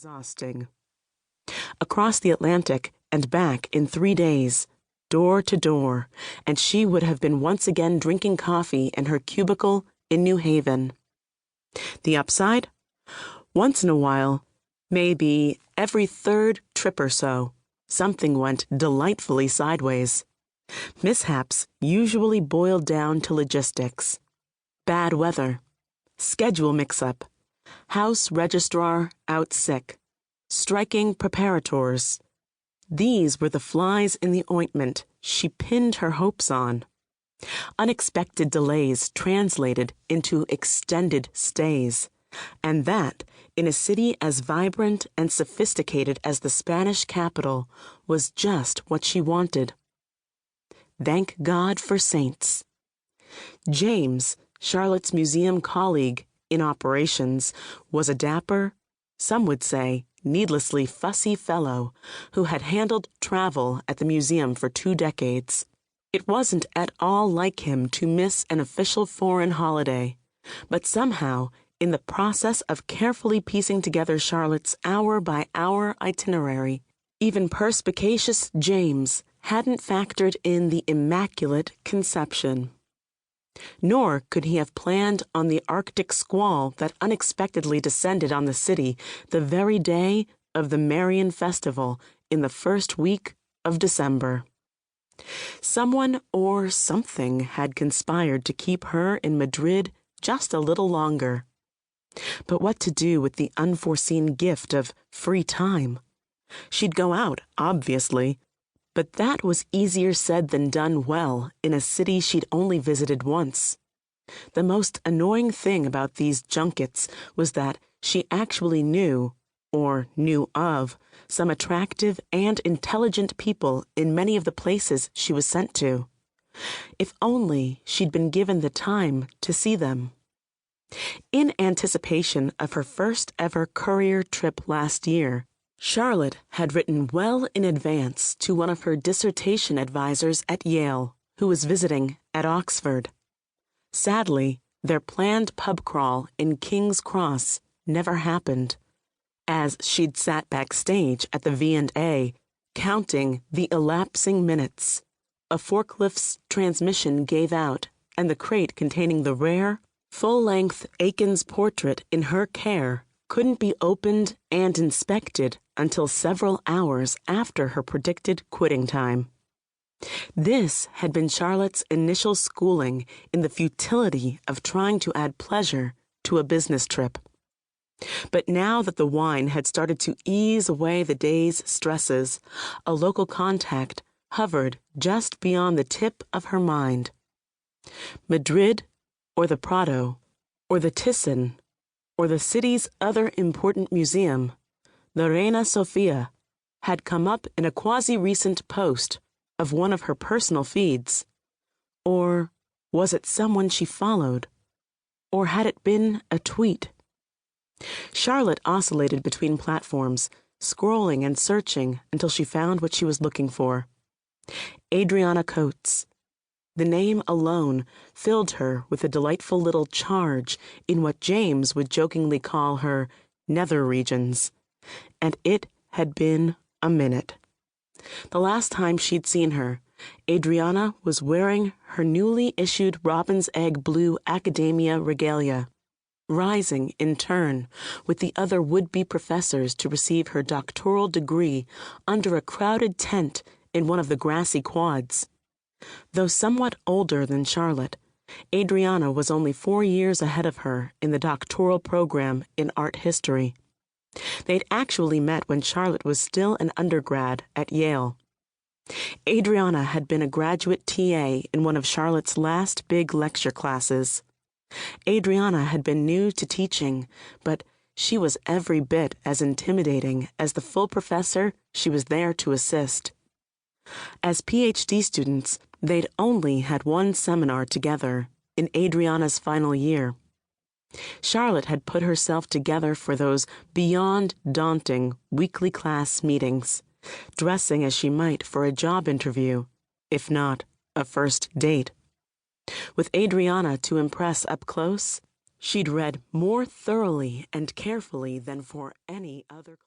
exhausting. Across the Atlantic and back in 3 days, door to door, and she would have been once again drinking coffee in her cubicle in New Haven. The upside? Once in a while, maybe every third trip or so, something went delightfully sideways. Mishaps usually boiled down to logistics. Bad weather, schedule mix-up, house registrar out sick, striking preparators. These were the flies in the ointment she pinned her hopes on. Unexpected delays translated into extended stays, and that, in a city as vibrant and sophisticated as the Spanish capital, was just what she wanted. Thank God for saints. James, Charlotte's museum colleague in operations, was a dapper, some would say needlessly fussy fellow who had handled travel at the museum for 2 decades. It wasn't at all like him to miss an official foreign holiday, but somehow, in the process of carefully piecing together Charlotte's hour-by-hour itinerary, even perspicacious James hadn't factored in the Immaculate Conception. Nor could he have planned on the Arctic squall that unexpectedly descended on the city the very day of the Marian Festival in the first week of December. Someone or something had conspired to keep her in Madrid just a little longer. But what to do with the unforeseen gift of free time? She'd go out, obviously, but that was easier said than done well in a city she'd only visited once. The most annoying thing about these junkets was that she actually knew, or knew of, some attractive and intelligent people in many of the places she was sent to. If only she'd been given the time to see them. In anticipation of her first ever courier trip last year, Charlotte had written well in advance to one of her dissertation advisors at Yale, who was visiting at Oxford. Sadly, their planned pub crawl in King's Cross never happened, as she'd sat backstage at the V&A, counting the elapsing minutes. A forklift's transmission gave out, and the crate containing the rare, full-length Aikens portrait in her care couldn't be opened and inspected until several hours after her predicted quitting time. This had been Charlotte's initial schooling in the futility of trying to add pleasure to a business trip. But now that the wine had started to ease away the day's stresses, a local contact hovered just beyond the tip of her mind. Madrid, or the Prado, or the Thyssen, or the city's other important museum, the Reina Sofia, had come up in a quasi-recent post of one of her personal feeds. Or was it someone she followed? Or had it been a tweet? Charlotte oscillated between platforms, scrolling and searching until she found what she was looking for. Adrianna Coates. The name alone filled her with a delightful little charge in what James would jokingly call her nether regions. And it had been a minute. The last time she'd seen her, Adrianna was wearing her newly issued robin's egg blue academia regalia, rising in turn with the other would-be professors to receive her doctoral degree under a crowded tent in one of the grassy quads. Though somewhat older than Charlotte, Adrianna was only 4 years ahead of her in the doctoral program in art history. They'd actually met when Charlotte was still an undergrad at Yale. Adrianna had been a graduate TA in one of Charlotte's last big lecture classes. Adrianna had been new to teaching, but she was every bit as intimidating as the full professor she was there to assist. As PhD students, they'd only had one seminar together in Adrianna's final year. Charlotte had put herself together for those beyond daunting weekly class meetings, dressing as she might for a job interview, if not a first date. With Adrianna to impress up close, she'd read more thoroughly and carefully than for any other class.